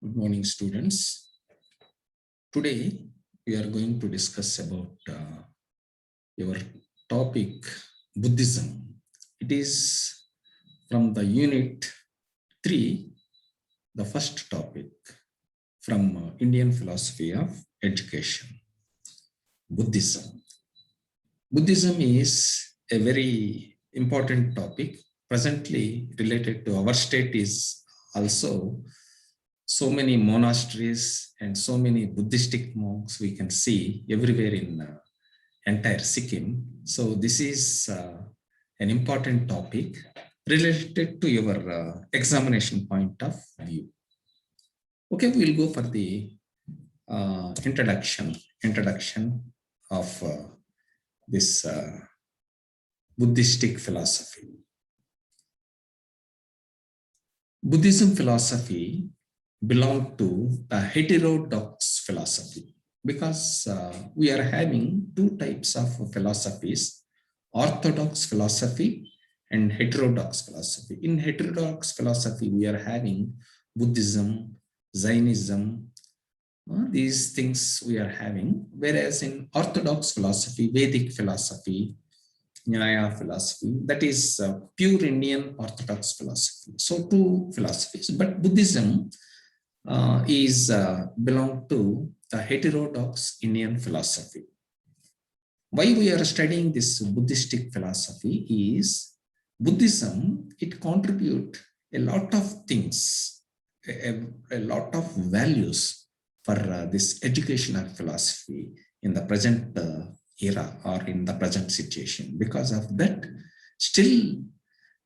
Good morning, students. Today, we are going to discuss about your topic, Buddhism. It is from the unit 3, the first topic from Indian philosophy of education, Buddhism. Buddhism is a very important topic presently related to our state is also so many monasteries and so many Buddhistic monks we can see everywhere in entire Sikkim. So this is an important topic related to your examination point of view. Okay, we'll go for the introduction of this Buddhistic philosophy. Buddhism philosophy belong to the heterodox philosophy because we are having two types of philosophies, orthodox philosophy and heterodox philosophy. In heterodox philosophy, we are having Buddhism, Zionism, these things we are having, whereas in orthodox philosophy, Vedic philosophy, Nyaya philosophy, that is pure Indian orthodox philosophy. So two philosophies, but Buddhism is belong to the heterodox Indian philosophy. Why we are studying this Buddhistic philosophy is Buddhism, it contribute a lot of things, a lot of values for this educational philosophy in the present era or in the present situation. Because of that, still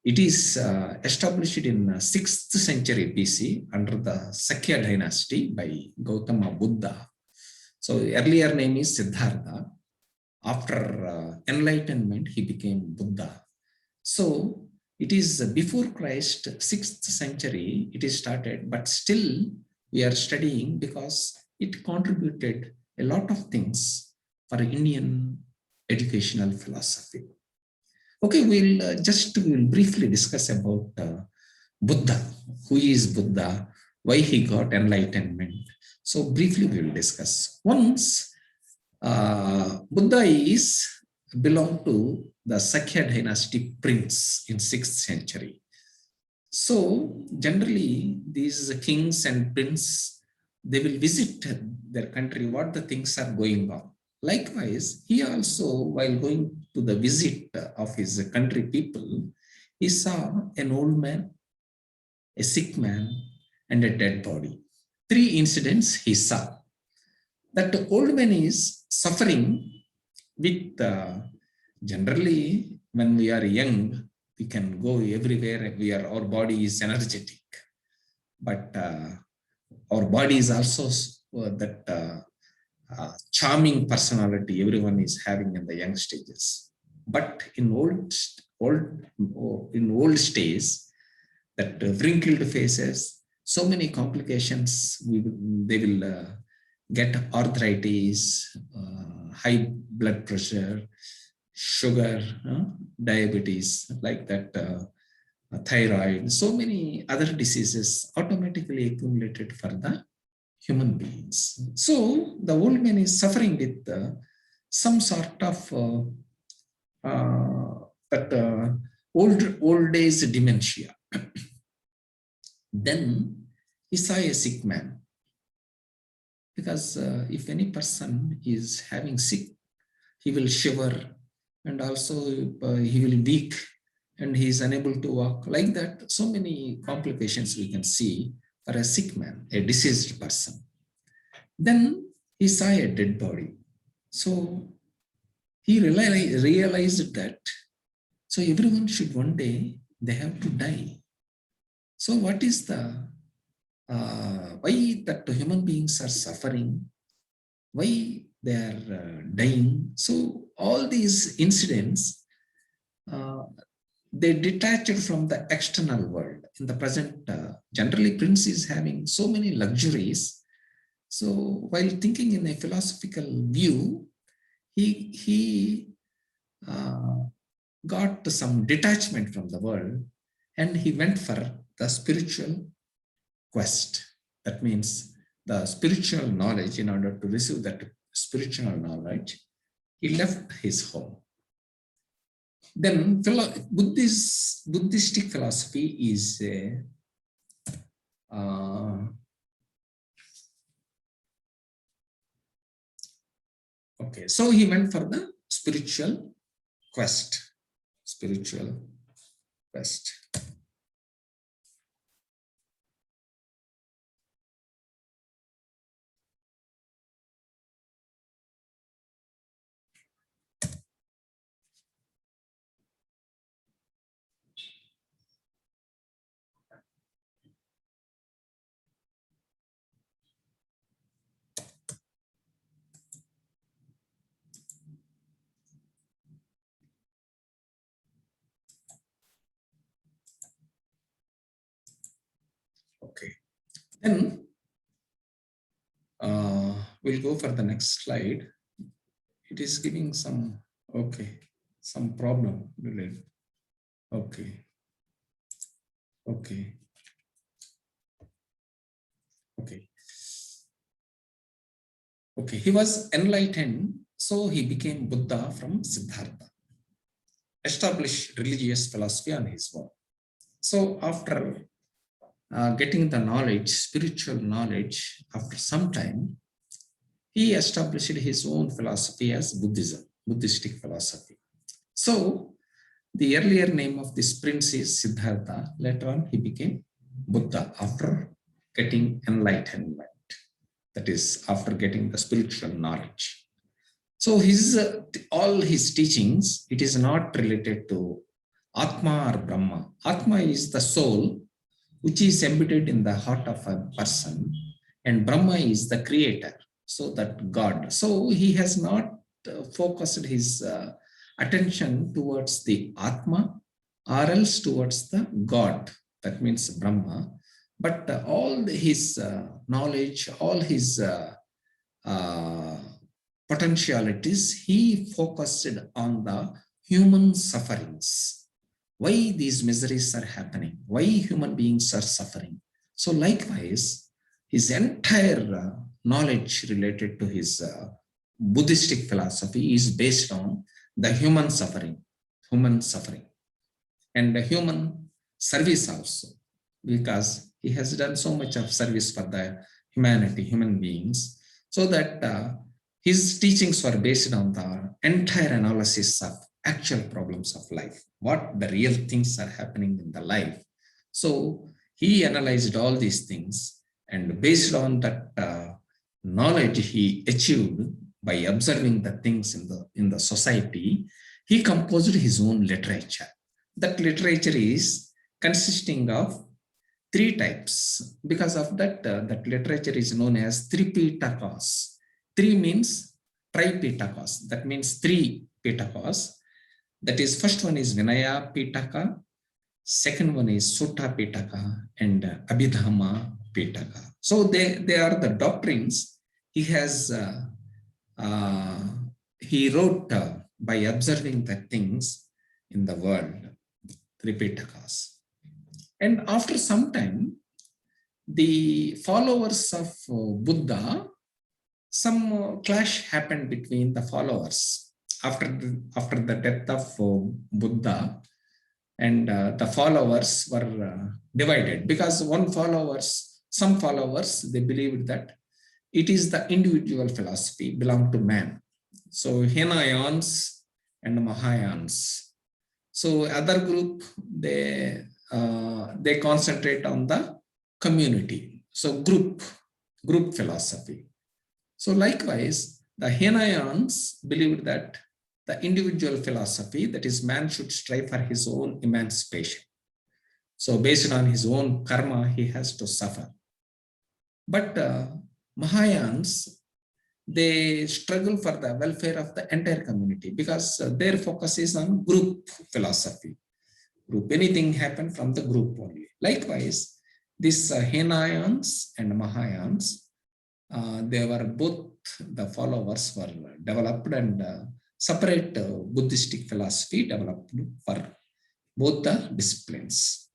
it is established in 6th century BC under the Sakya dynasty by Gautama Buddha. So earlier name is Siddhartha. After enlightenment, he became Buddha. So it is before Christ, 6th century, it is started, but still we are studying because it contributed a lot of things for Indian educational philosophy. Okay, we'll briefly discuss about Buddha. Who is Buddha? Why he got enlightenment? So briefly we will discuss. Once Buddha is belong to the Sakya dynasty prince in 6th century. So generally these kings and princes, they will visit their country, what the things are going on. Likewise, he also, while going to the visit of his country people, he saw an old man, a sick man, and a dead body. 3 incidents he saw. That the old man is suffering with, generally, when we are young, we can go everywhere, our body is energetic. But our body is also that charming personality everyone is having in the young stages. But in old stages, that wrinkled faces, so many complications, they will get arthritis, high blood pressure, sugar, diabetes, like that, thyroid, so many other diseases automatically accumulated for the human beings. So the old man is suffering with some sort of old age dementia. Then he saw a sick man, because if any person is having sick, he will shiver, and also he will weak, and he is unable to walk, like that. So many complications we can see for a sick man, a deceased person. Then he saw a dead body. So he realized that, so everyone should one day, they have to die. So what is the, why that human beings are suffering? Why they are dying? So all these incidents, they detached from the external world. In the present, generally Prince is having so many luxuries. So while thinking in a philosophical view, he got some detachment from the world, and he went for the spiritual quest. That means the spiritual knowledge. In order to receive that spiritual knowledge, he left his home. Then Buddhistic philosophy is okay. So he went for the spiritual quest. Spiritual quest. Okay. Then we'll go for the next slide. It is giving some, okay, some problem related. Okay. Okay. Okay. Okay. He was enlightened, so he became Buddha from Siddhartha. Established religious philosophy on his own. So after getting the knowledge, spiritual knowledge, after some time, he established his own philosophy as Buddhism, Buddhistic philosophy. So the earlier name of this prince is Siddhartha. Later on, he became Buddha after getting enlightenment. That is, after getting the spiritual knowledge. So his all his teachings, it is not related to Atma or Brahma. Atma is the soul which is embedded in the heart of a person, and Brahma is the creator, so that God. So he has not focused his attention towards the Atma or else towards the God, that means Brahma, but all his knowledge, all his potentialities, he focused on the human sufferings. Why these miseries are happening? Why human beings are suffering? So likewise, his entire knowledge related to his Buddhistic philosophy is based on the human suffering, and the human service also, because he has done so much of service for the humanity, human beings, so that his teachings were based on the entire analysis of actual problems of life, what the real things are happening in the life. So he analyzed all these things, and based on that knowledge he achieved by observing the things in the society, he composed his own literature. That literature is consisting of three types. Because of that, that literature is known as Tripitakas. Three means Tripitakas. That means three Pitakas. That is, first one is Vinaya Pitaka, second one is Sutta Pitaka, and Abhidhamma Pitaka. So they are the doctrines he has he wrote by observing the things in the world, three Pitakas. And after some time, the followers of Buddha, some clash happened between the followers after the death of Buddha, and the followers were divided, because some followers, they believed that it is the individual philosophy belong to man. So Hinayans and Mahayans. So other group, they concentrate on the community. So group philosophy. So likewise, the Hinayans believed that the individual philosophy, that is, man should strive for his own emancipation. So based on his own karma, he has to suffer. But Mahayans, they struggle for the welfare of the entire community, because their focus is on group philosophy. Group, anything happen from the group only. Likewise, these Hinayans and Mahayans, they were both, the followers were developed, and separate Buddhistic philosophy developed for both the disciplines.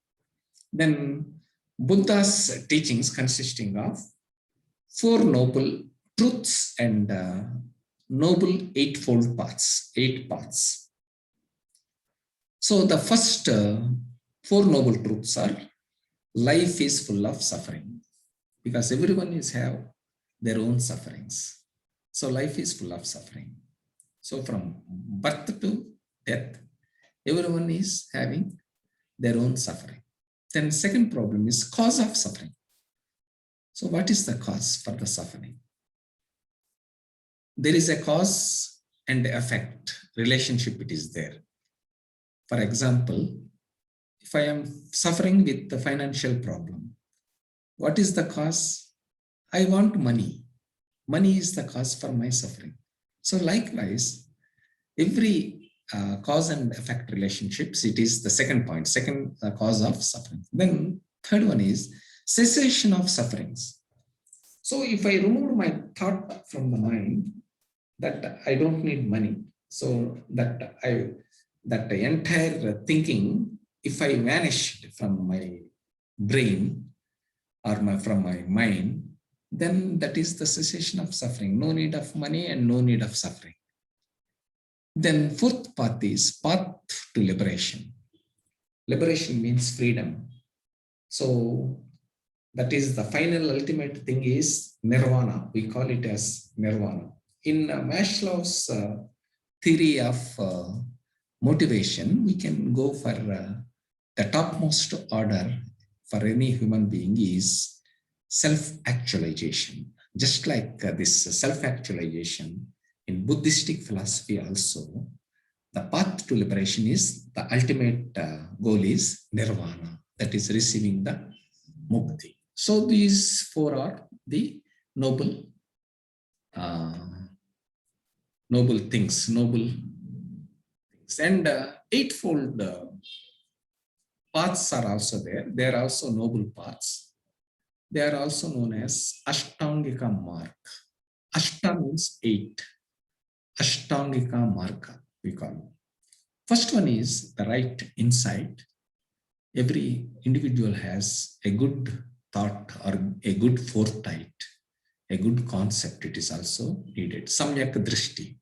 Then Buddha's teachings consisting of four noble truths and noble eightfold paths, 8 paths. So the first four noble truths are: life is full of suffering, because everyone is have their own sufferings. So life is full of suffering. So from birth to death, everyone is having their own suffering. Then second problem is cause of suffering. So what is the cause for the suffering? There is a cause and effect relationship, it is there. For example, if I am suffering with the financial problem, what is the cause? I want money. Money is the cause for my suffering. So likewise, every cause and effect relationships, it is the second point, second cause of suffering. Then third one is cessation of sufferings. So if I remove my thought from the mind that I don't need money, so that the entire thinking, if I vanished from my brain or from my mind, then that is the cessation of suffering. No need of money and no need of suffering. Then fourth path is path to liberation. Liberation means freedom. So that is the final ultimate thing is nirvana. We call it as nirvana. In Maslow's theory of motivation, we can go for the topmost order for any human being is self-actualization. Just like this self-actualization in Buddhistic philosophy also, the path to liberation is the ultimate goal is nirvana, that is receiving the mukti. So these four are the noble things, and eightfold paths are also there. They are also noble paths. They are also known as Ashtangika Marg. Ashta means 8. Ashtangika Marga, we call it. First one is the right insight. Every individual has a good thought or a good foresight, a good concept. It is also needed. Samyak drishti.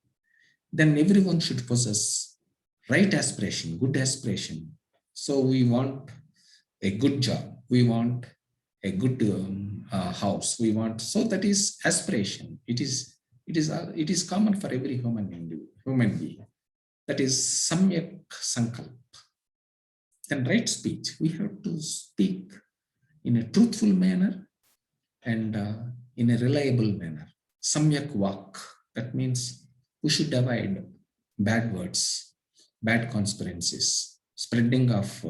Then everyone should possess right aspiration, good aspiration. So we want a good job. We want a good house. We want, so that is aspiration. It is common for every human being. That is samyak sankalp. Then right speech. We have to speak in a truthful manner and in a reliable manner. Samyak vak. That means we should avoid bad words, bad conspiracies, spreading of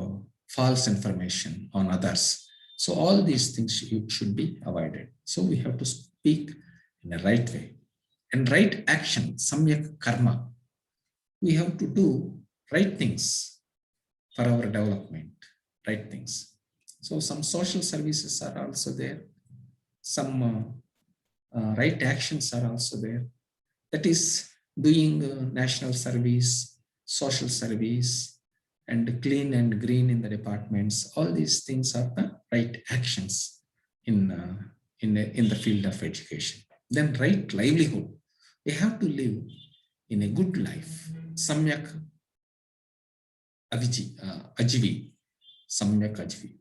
false information on others. So all these things should be avoided. So we have to speak in a right way. And right action, samyak karma. We have to do right things for our development, right things. So some social services are also there. Some right actions are also there. That is doing national service, social service, and clean and green in the departments. All these things are the right actions in the field of education. Then right livelihood. We have to live in a good life. Samyak ajivi. Samyak ajivi.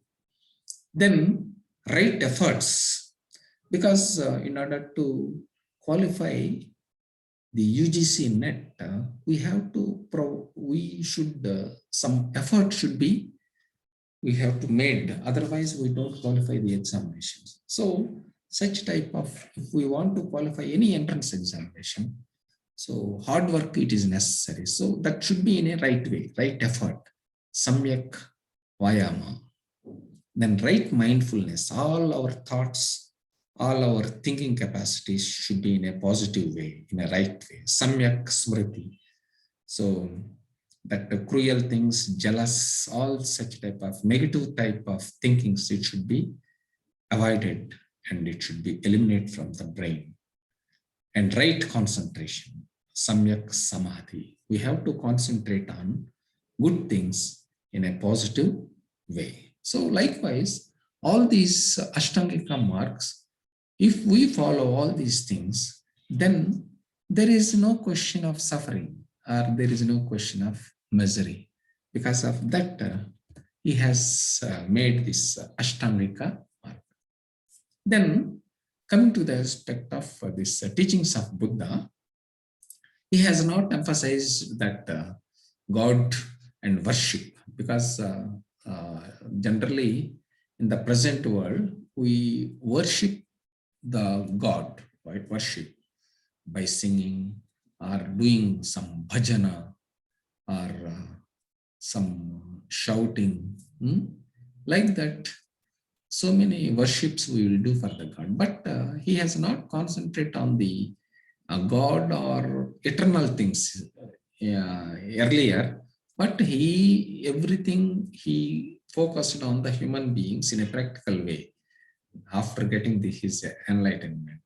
Then right efforts. Because in order to qualify the UGC net, we have to some effort should be, we have to made, otherwise we don't qualify the examinations. So such type of, if we want to qualify any entrance examination, so hard work, it is necessary. So that should be in a right way, right effort, samyak vayama. Then right mindfulness, all our thoughts, all our thinking capacities should be in a positive way, in a right way. Samyak smriti. So that the cruel things, jealous, all such type of negative type of thinkings, it should be avoided and it should be eliminated from the brain. And right concentration, samyak samadhi. We have to concentrate on good things in a positive way. So likewise, all these Ashtangika marks, if we follow all these things, then there is no question of suffering or there is no question of misery. Because of that, he has made this Ashtangika mark. Then, coming to the aspect of this teachings of Buddha, he has not emphasized that God and worship, because generally in the present world we worship the God, right? Worship by singing or doing some bhajana or some shouting, like that. So many worships we will do for the God, but he has not concentrated on the God or eternal things earlier, but everything he focused on the human beings in a practical way after getting his enlightenment.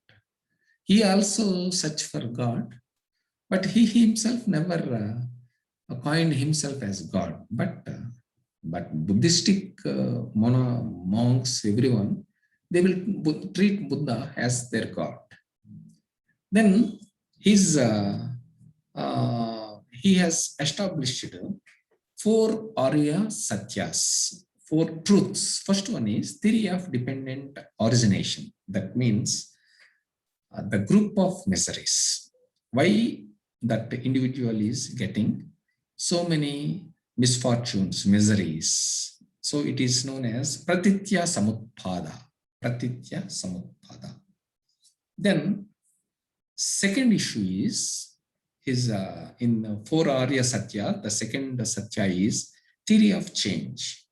He also searched for God, but he himself never coined himself as God. But Buddhistic monks, everyone, they will treat Buddha as their God. Then he has established four Arya Satyas, four truths. First one is theory of dependent origination. That means the group of miseries. Why that individual is getting so many misfortunes, miseries. So it is known as Pratitya Samutpada. Pratitya Samutpada. Then second issue is in 4 Arya Satya, the second Satya is theory of change.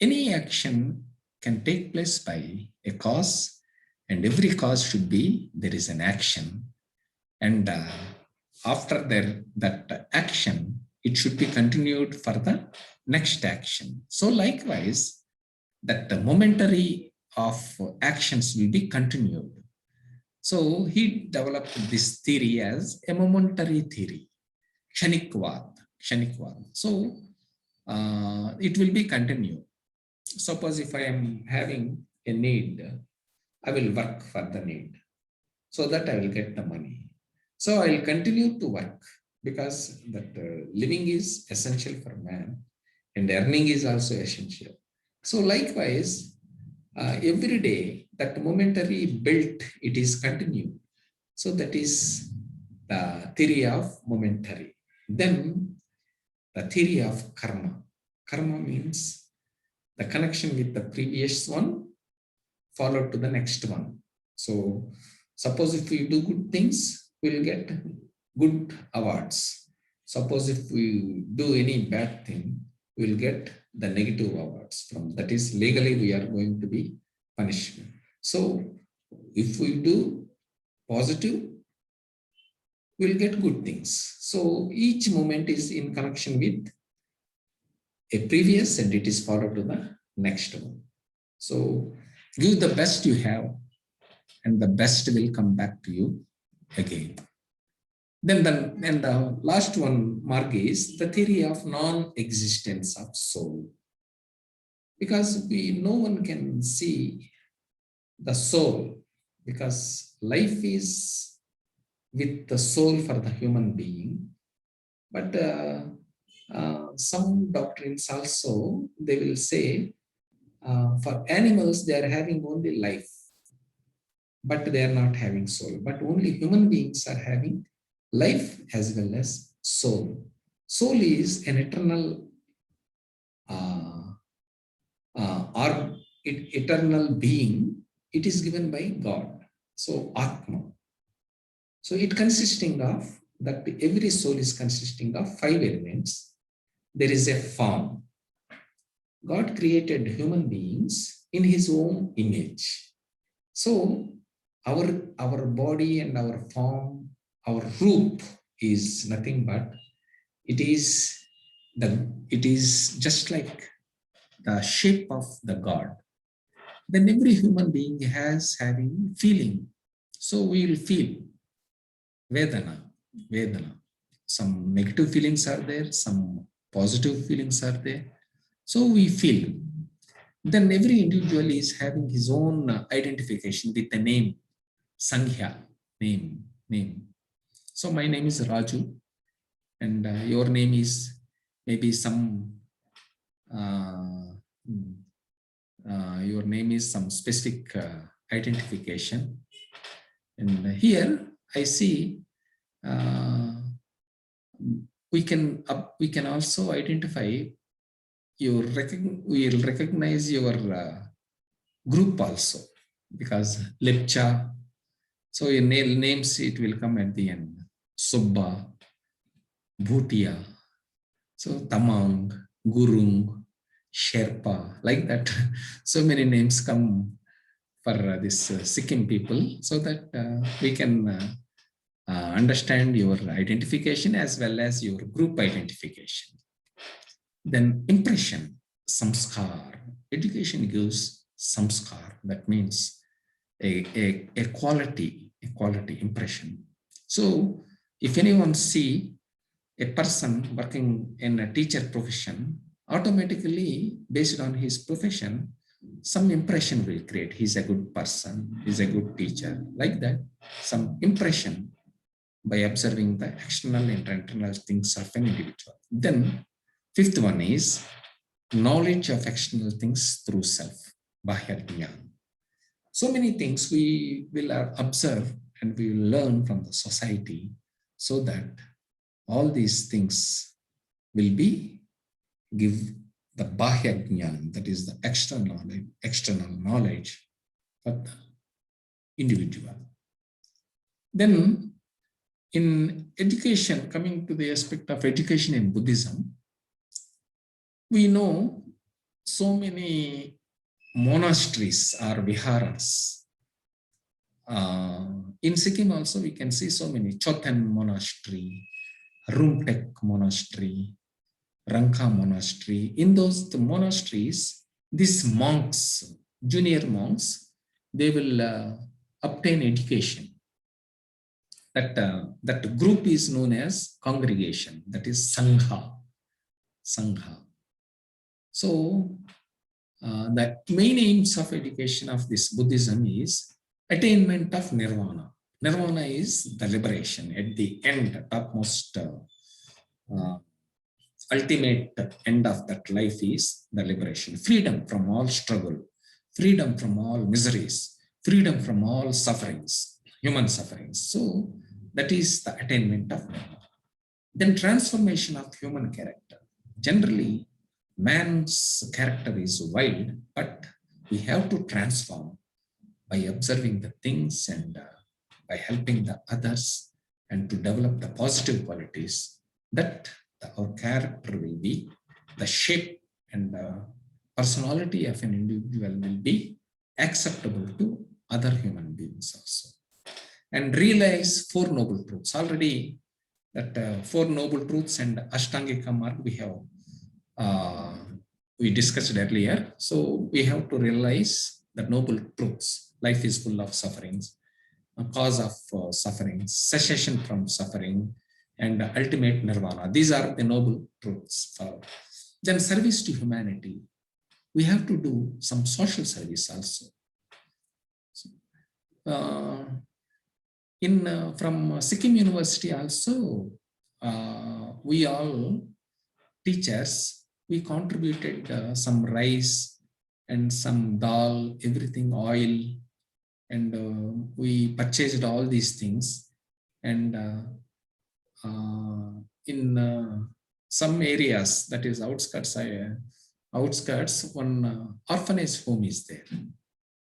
Any action can take place by a cause, and every cause should be, there is an action. And after that action, it should be continued for the next action. So likewise, that the momentary of actions will be continued. So he developed this theory as a momentary theory, Kshanikvad. So it will be continued. Suppose if I am having a need, I will work for the need so that I will get the money. So I will continue to work because that living is essential for man and earning is also essential. So likewise, every day that momentary built, it is continued. So that is the theory of momentary. Then the theory of karma. Karma means the connection with the previous one followed to the next one. So suppose if we do good things, we will get good awards. Suppose if we do any bad thing, we will get the negative awards from that is legally we are going to be punishment. So if we do positive, we will get good things. So each moment is in connection with a previous and it is followed to the next one. So give the best you have and the best will come back to you again. Then the last one mark is the theory of non-existence of soul. Because no one can see the soul, because life is with the soul for the human being. But some doctrines also, they will say for animals, they are having only life, but they are not having soul. But only human beings are having life as well as soul. Soul is an eternal eternal being. It is given by God. So Atma. So it consisting of that every soul is consisting of 5 elements. There is a form. God created human beings in his own image. So our body and our form, our roop is nothing but it is just like the shape of the God. Then every human being has having feeling. So we will feel Vedana. Some negative feelings are there, some positive feelings are there. So we feel. Then every individual is having his own identification with a name, Sankhya, name. So my name is Raju, and your name is maybe some, uh, your name is some specific identification. And here I see we can also identify we'll recognize your group also, because Lepcha, so your names, it will come at the end. Subba, Bhutia, so Tamang, Gurung, Sherpa, like that. So many names come for this Sikkim people, so that we can understand your identification as well as your group identification. Then impression, samskar. Education gives samskar. That means a quality impression. So if anyone see a person working in a teacher profession, automatically based on his profession, some impression will create. He's a good person, he's a good teacher, like that. Some impression by observing the external and internal things of an individual. Then fifth one is knowledge of external things through self, bahya jnana. So many things we will observe and we will learn from the society, so that all these things will be give the bahya jnana, that is the external knowledge for the individual. Then in education, coming to the aspect of education in Buddhism, we know so many monasteries or viharas. In Sikkim also we can see so many: Choten Monastery, Rumtek Monastery, Rangka Monastery. In those monasteries, these monks, junior monks, they will obtain education. That group is known as congregation, that is Sangha. So the main aims of education of this Buddhism is attainment of nirvana. Nirvana is the liberation at the end, topmost ultimate end of that life is the liberation, freedom from all struggle, freedom from all miseries, freedom from all sufferings, human sufferings. So that is the attainment of nirvana. Then transformation of human character. Generally, man's character is wild, but we have to transform by observing the things and by helping the others, and to develop the positive qualities, that our character will be the shape, and personality of an individual will be acceptable to other human beings also. And realize Four Noble Truths. Already that Four Noble Truths and Ashtangika Marg we discussed earlier. So we have to realize the noble truths. Life is full of sufferings, a cause of suffering, cessation from suffering, and ultimate nirvana. These are the noble truths. Then service to humanity. We have to do some social service also. From Sikkim University also, we all teachers, we contributed some rice and some dal, everything, oil, and we purchased all these things. And in some areas, that is outskirts, one orphanage home is there.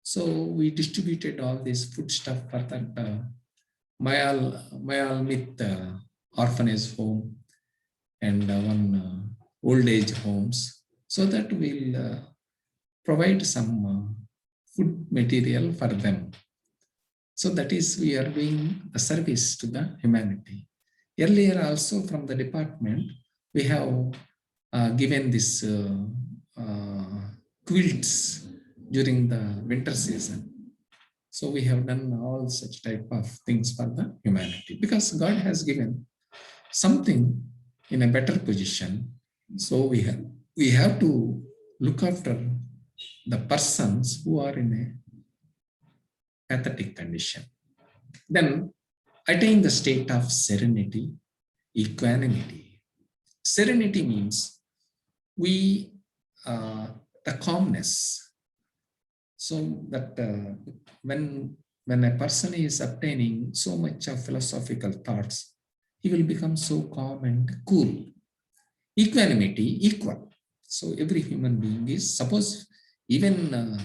So we distributed all this food stuff for that Mayal orphanage home and one old age homes, so that we'll provide some food material for them. So that is, we are doing a service to the humanity. Earlier also from the department, we have given this quilts during the winter season. So we have done all such type of things for the humanity, because God has given something in a better position. So we have to look after the persons who are in a pathetic condition. Then attain the state of serenity, equanimity. Serenity means we, the calmness. So that when a person is obtaining so much of philosophical thoughts, he will become so calm and cool. Equanimity, equal. So every human being is, suppose even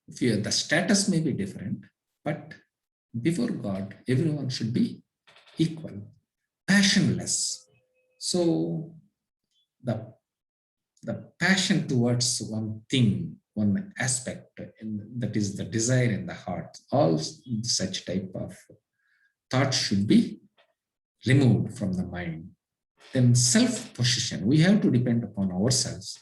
if the status may be different, but before God, everyone should be equal, passionless. So the passion towards one thing, one aspect, and that is the desire in the heart, all such type of thoughts should be removed from the mind. Then self-possession, we have to depend upon ourselves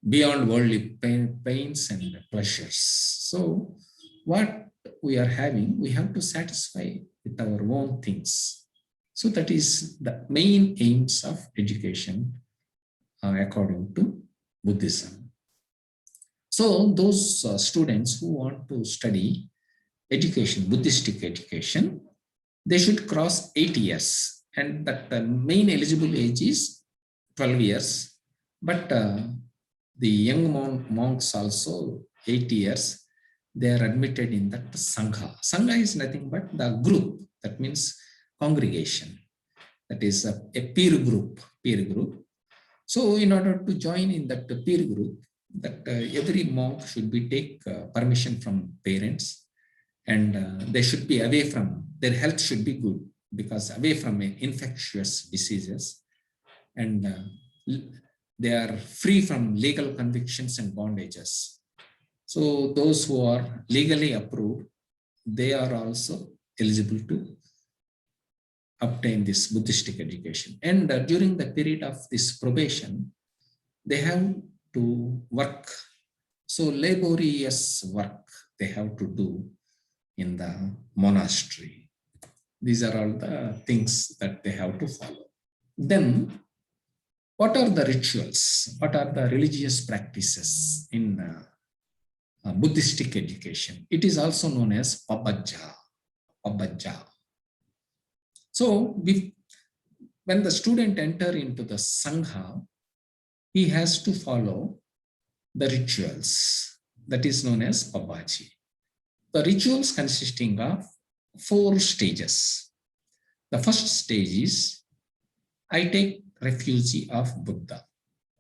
beyond worldly pains and pleasures. So what we are having, we have to satisfy with our own things. So that is the main aims of education according to Buddhism. So those students who want to study education, Buddhistic education, they should cross 8 years, and that the main eligible age is 12 years. But the young monks also 8 years, they are admitted in that Sangha. Sangha is nothing but the group, that means congregation. That is a peer group. So in order to join in that peer group, that every monk should be take permission from parents, and they should be away from, their health should be good, because away from infectious diseases, and they are free from legal convictions and bondages. So those who are legally approved, they are also eligible to obtain this Buddhistic education. And during the period of this probation, they have to work. So laborious work they have to do in the monastery. These are all the things that they have to follow. Then, what are the rituals? What are the religious practices in Buddhistic education? It is also known as pabajja. So when the student enter into the Sangha, he has to follow the rituals. That is known as pabaji. The rituals consisting of 4 stages. The first stage is, I take refuge of Buddha.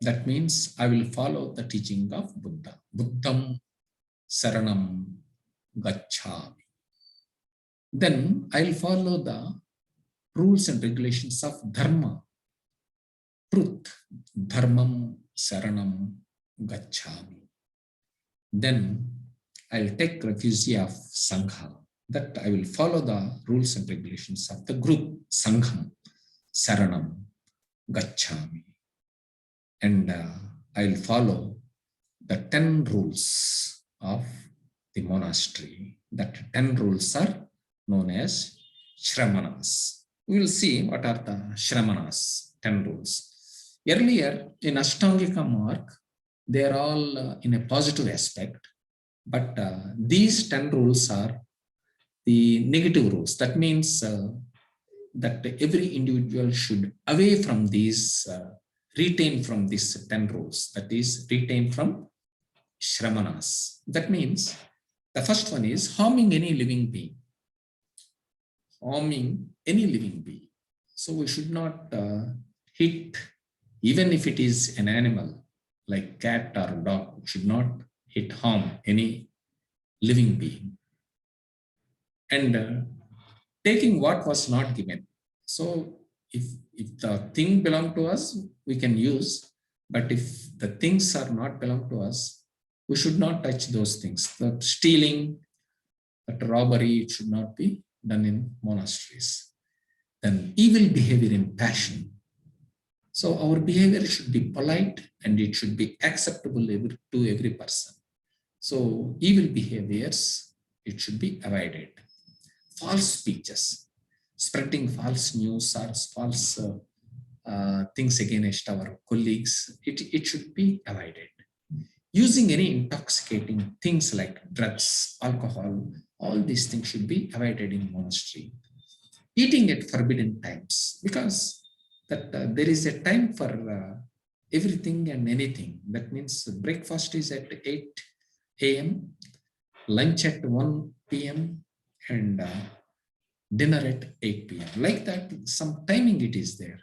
That means I will follow the teaching of Buddha. Buddham Saranam Gacchami. Then I will follow the rules and regulations of Dharma. Truth. Dharmam Saranam Gacchami. Then I will take refuge of Sangha. That I will follow the rules and regulations of the group. Sangham Saranam Gacchami. And I will follow the 10 rules of the monastery. That 10 rules are known as Shramanas. We will see what are the Shramanas, 10 rules. Earlier in Ashtangika mark, they are all in a positive aspect, but these 10 rules are the negative rules. That means that every individual should away from these, retain from these 10 rules. That is, retain from Shramanas. That means the first one is harming any living being. Harming any living being. So we should not hit, even if it is an animal like cat or dog, we should not hit, harm any living being. And taking what was not given. So if the thing belong to us, we can use, but if the things are not belong to us, we should not touch those things. The stealing, that robbery, it should not be done in monasteries. Then evil behavior in passion. So our behavior should be polite and it should be acceptable to every person. So evil behaviors, it should be avoided. False speeches, spreading false news or false things against our colleagues, it should be avoided. Using any intoxicating things like drugs, alcohol, all these things should be avoided in monastery. Eating at forbidden times, because that there is a time for everything and anything. That means breakfast is at 8 a.m., lunch at 1 p.m., and dinner at 8 p.m. Like that, some timing it is there.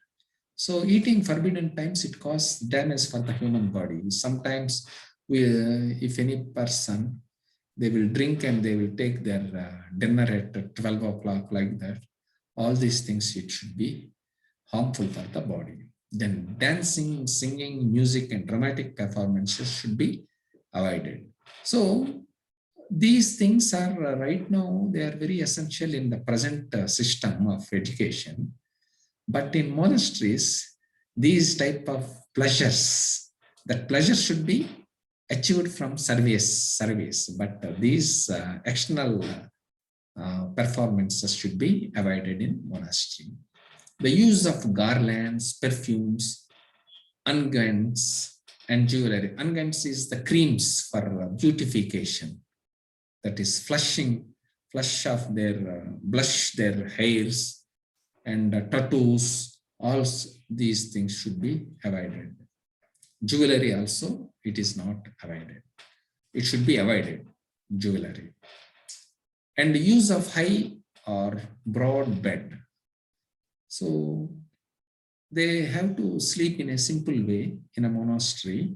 So eating forbidden times, it causes damage for the human body. Sometimes if any person, they will drink and they will take their dinner at 12 o'clock like that. All these things, it should be harmful for the body. Then dancing, singing, music, and dramatic performances should be avoided. So these things are right now, they are very essential in the present system of education. But in monasteries, these type of pleasures, that pleasure should be achieved from service. But these external performances should be avoided in monastery. The use of garlands, perfumes, unguents, and jewelry. Unguents is the creams for beautification. That is flush of their blush their hairs, and tattoos. All these things should be avoided. Jewelry also, it is not avoided. It should be avoided, jewelry. And the use of high or broad bed. So they have to sleep in a simple way in a monastery,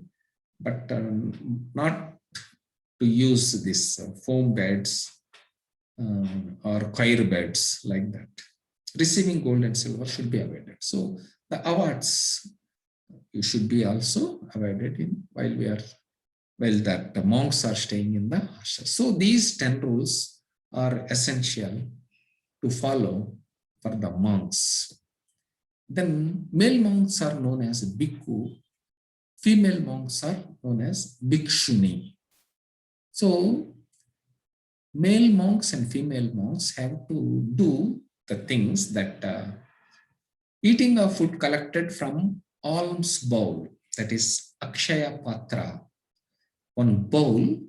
but not to use this foam beds or coir beds like that. Receiving gold and silver should be avoided. So the awards, you should be also avoided in while that the monks are staying in the ashram. So these 10 rules are essential to follow for the monks. Then male monks are known as bhikkhu, female monks are known as bhikshuni. So male monks and female monks have to do the things that eating of food collected from alms bowl, that is akshaya patra, one bowl,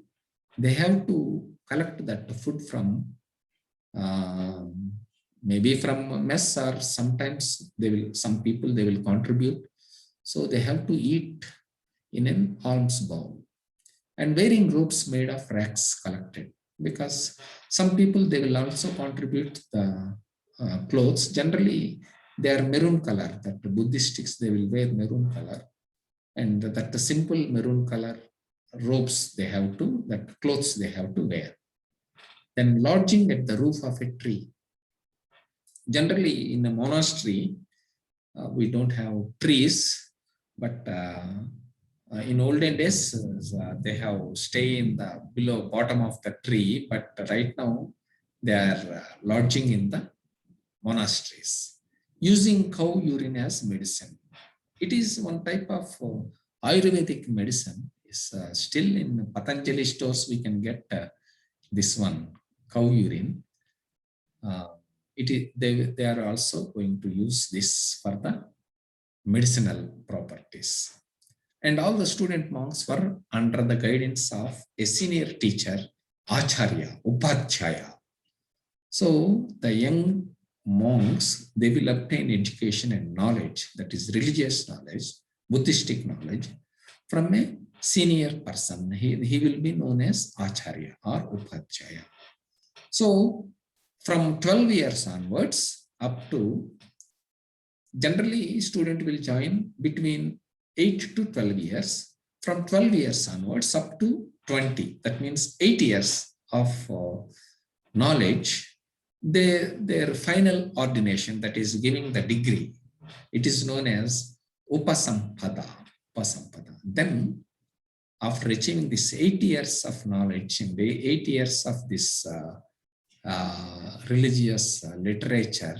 they have to collect that food from maybe from mess, or sometimes some people they will contribute. So they have to eat in an alms bowl. And wearing robes made of rags collected, because some people they will also contribute the clothes. Generally they are maroon color, that the Buddhists they will wear maroon color, and that the simple maroon color robes they have to, that clothes they have to wear. Then lodging at the roof of a tree. Generally in a monastery we don't have trees, but in olden days they have stay in the below bottom of the tree, but right now they are lodging in the monasteries. Using cow urine as medicine. It is one type of Ayurvedic medicine. Is still in Patanjali stores we can get this one, cow urine. They are also going to use this for the medicinal properties. And all the student monks were under the guidance of a senior teacher, Acharya, Upadhyaya. So the young monks, they will obtain education and knowledge, that is religious knowledge, Buddhistic knowledge, from a senior person. He will be known as Acharya or Upadhyaya. So from 12 years onwards up to, generally student will join between 8 to 12 years. From 12 years onwards up to 20, that means 8 years of knowledge. Their final ordination, that is giving the degree, it is known as Upasampada. Then after achieving this 8 years of knowledge and 8 years of this religious literature,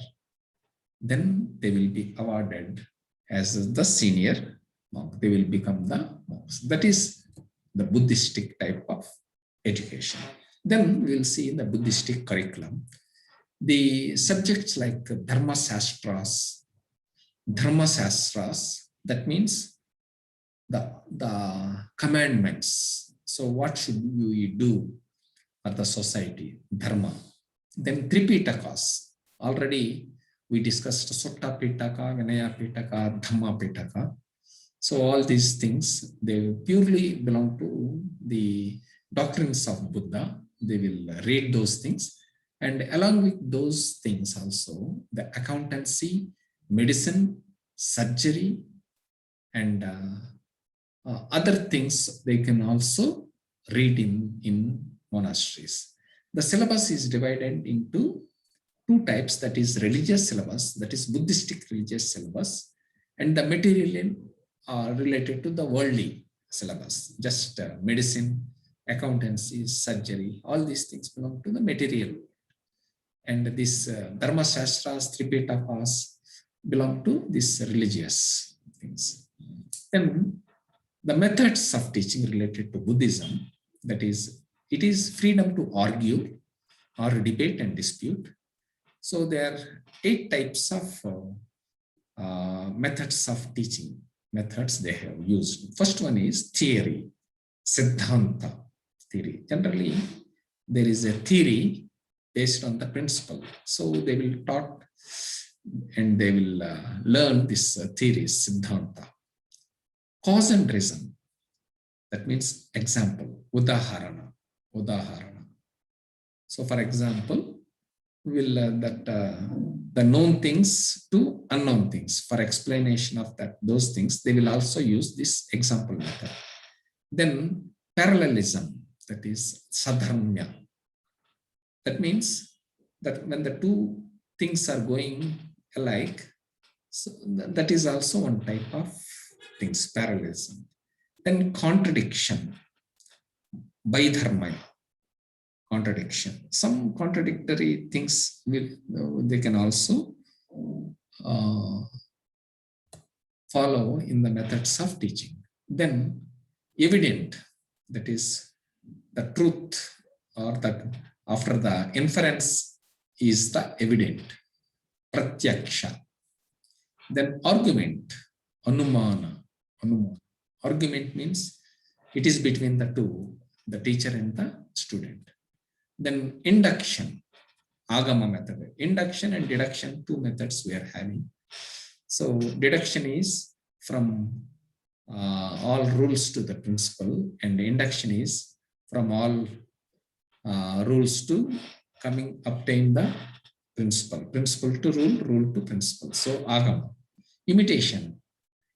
then they will be awarded as the senior monk. They will become the monks. That is the Buddhistic type of education. Then we will see in the Buddhistic curriculum the subjects like Dharma Shastras, that means the commandments. So what should we do for the society, dharma? Then Tripitakas. Already we discussed Sutta Pitaka, Vinaya Pitaka, Dhamma Pitaka. So all these things, they purely belong to the doctrines of Buddha. They will read those things. And along with those things also, the accountancy, medicine, surgery, and other things they can also read in monasteries. The syllabus is divided into two types, that is religious syllabus, that is Buddhistic religious syllabus, and the material related to the worldly syllabus, just medicine, accountancy, surgery, all these things belong to the material. And this Dharma Shastras, Tripitakas belong to these religious things. Then the methods of teaching related to Buddhism, that is, it is freedom to argue or debate and dispute. So there are 8 types of methods of teaching, methods they have used. First one is theory, Siddhanta theory. Generally, there is a theory based on the principle. So they will taught and they will learn this theory, Siddhanta. Cause and reason, that means example, udaharana. So for example, we will learn that the known things to unknown things. For explanation of those things, they will also use this example method. Then parallelism, that is sadharmya. That means that when the two things are going alike, so that is also one type of things, parallelism. Then contradiction, vaidharmaya, contradiction. Some contradictory things they can also follow in the methods of teaching. Then evident, that is the truth, or that after the inference is the evident, pratyaksha. Then argument, anumana. Argument means it is between the two, the teacher and the student. Then induction, agama method. Induction and deduction, 2 methods we are having. So deduction is from all rules to the principle, and induction is from all rules to obtain the principle. Principle to rule, rule to principle. So agama. Imitation.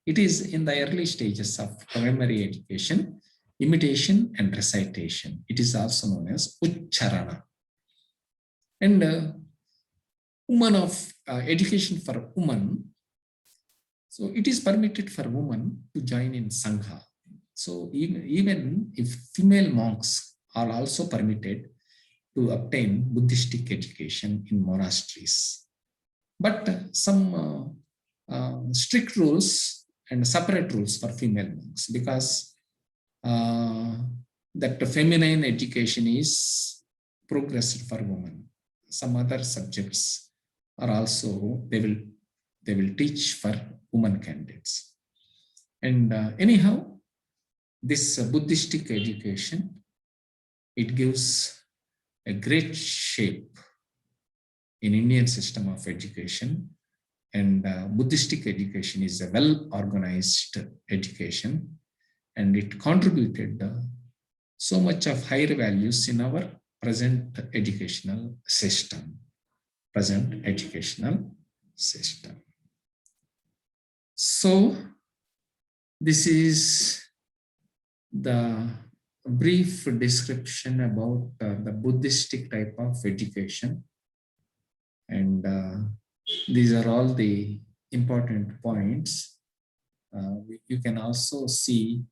It is in the early stages of primary education, imitation and recitation. It is also known as ucharana. And woman of education for woman. So it is permitted for women to join in Sangha. So even if female monks are also permitted to obtain Buddhistic education in monasteries. But some strict rules and separate rules for female monks, because that feminine education is progressed for women. Some other subjects are also, they will teach for women candidates. And anyhow, this Buddhistic education, it gives a great shape in Indian system of education. And Buddhistic education is a well-organized education, and it contributed so much of higher values in our present educational system. So this is the brief description about the Buddhistic type of education. And these are all the important points. You can also see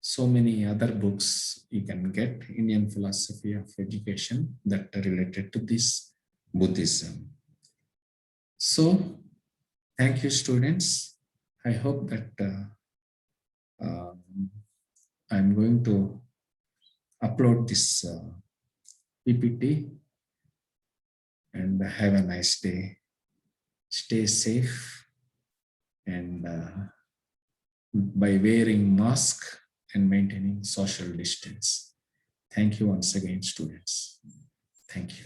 so many other books you can get, Indian philosophy of education, that are related to this Buddhism. So thank you, students. I hope that I'm going to upload this PPT, and have a nice day. Stay safe, and by wearing mask and maintaining social distance. Thank you once again, students. Thank you.